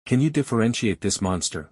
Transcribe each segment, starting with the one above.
Can you differentiate this monster?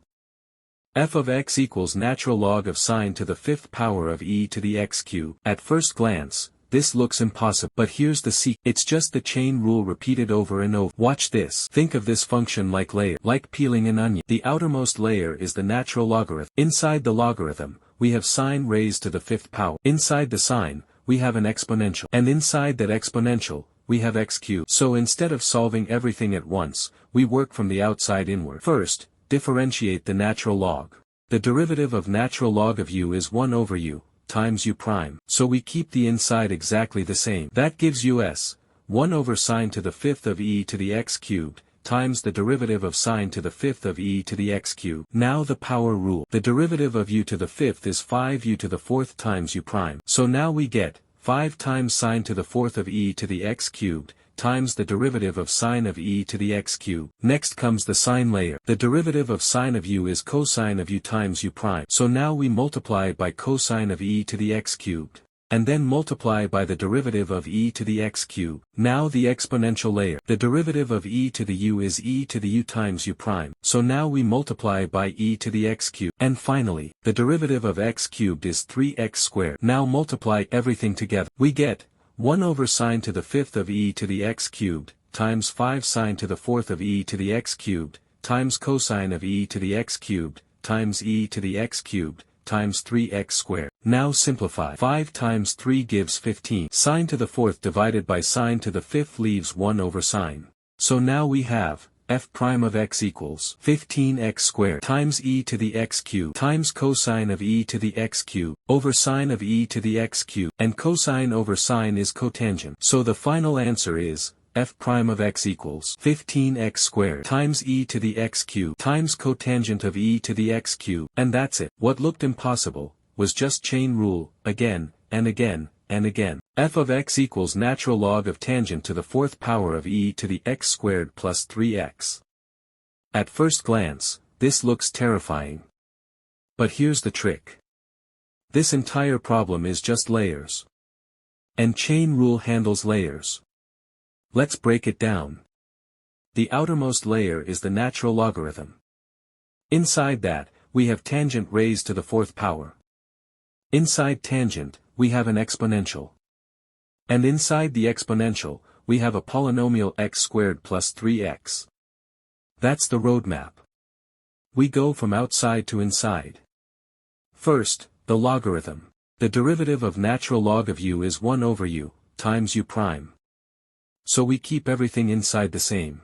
F of x equals natural log of sine to the fifth power of e to the x cube. At first glance, this looks impossible. But here's the secret. It's just the chain rule repeated over and over. Watch this. Think of this function like layer. Like peeling an onion. The outermost layer is the natural logarithm. Inside the logarithm, we have sine raised to the fifth power. Inside the sine, we have an exponential. And inside that exponential, we have x cubed. So instead of solving everything at once, we work from the outside inward. First, differentiate the natural log. The derivative of natural log of u is 1 over u, times u prime. So we keep the inside exactly the same. That gives us 1 over sine to the fifth of e to the x cubed, times the derivative of sine to the fifth of e to the x cubed. Now the power rule. The derivative of u to the fifth is 5u to the fourth times u prime. So now we get 5 times sine to the fourth of e to the x cubed, times the derivative of sine of e to the x cubed. Next comes the sine layer. The derivative of sine of u is cosine of u times u prime. So now we multiply by cosine of e to the x cubed, and then multiply by the derivative of e to the x cubed. Now the exponential layer. The derivative of e to the u is e to the u times u prime. So now we multiply by e to the x cubed. And finally, the derivative of x cubed is 3x squared. Now multiply everything together. We get 1 over sine to the fifth of e to the x cubed, times 5 sine to the fourth of e to the x cubed, times cosine of e to the x cubed, times e to the x cubed, times 3x squared. Now simplify. 5 times 3 gives 15. Sine to the fourth divided by sine to the fifth leaves 1 over sine. So now we have f prime of x equals 15x squared times e to the x cubed times cosine of e to the x cubed over sine of e to the x cubed, and cosine over sine is cotangent. So the final answer is f prime of x equals 15x squared times e to the x cubed times cotangent of e to the x cubed. And that's it. What looked impossible was just chain rule, again, and again, and again. F of x equals natural log of tangent to the fourth power of e to the x squared plus 3x. At first glance, this looks terrifying. But here's the trick. This entire problem is just layers. And chain rule handles layers. Let's break it down. The outermost layer is the natural logarithm. Inside that, we have tangent raised to the fourth power. Inside tangent, we have an exponential. And inside the exponential, we have a polynomial x squared plus 3x. That's the roadmap. We go from outside to inside. First, the logarithm. The derivative of natural log of u is 1 over u, times u prime. So we keep everything inside the same.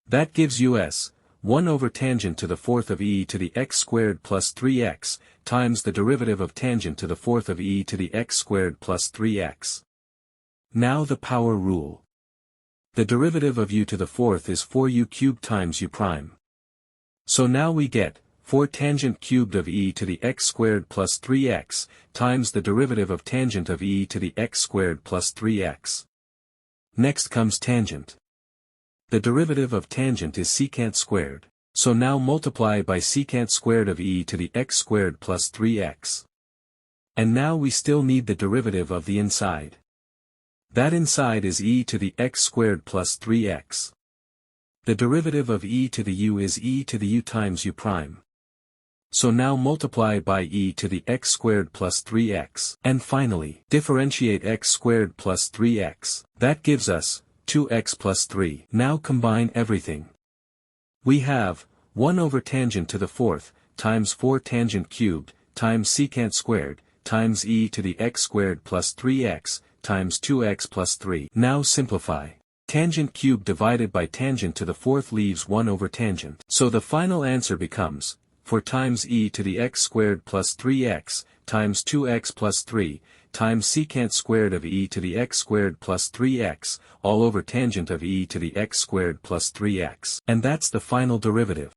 That gives us 1 over tangent to the fourth of e to the x squared plus 3x, times the derivative of tangent to the fourth of e to the x squared plus 3x. Now the power rule. The derivative of u to the fourth is 4u cubed times u prime. So now we get 4 tangent cubed of e to the x squared plus 3x, times the derivative of tangent of e to the x squared plus 3x. Next comes tangent. The derivative of tangent is secant squared. So now multiply by secant squared of e to the x squared plus 3x. And now we still need the derivative of the inside. That inside is e to the x squared plus 3x. The derivative of e to the u is e to the u times u prime. So now multiply by e to the x squared plus 3x. And finally, differentiate x squared plus 3x. That gives us 2x plus 3. Now combine everything. We have 1 over tangent to the fourth, times 4 tangent cubed, times secant squared, times e to the x squared plus 3x, times 2x plus 3. Now simplify. Tangent cubed divided by tangent to the fourth leaves 1 over tangent. So the final answer becomes 4 times e to the x squared plus 3x, times 2x plus 3, times secant squared of e to the x squared plus 3x, all over tangent of e to the x squared plus 3x. And that's the final derivative.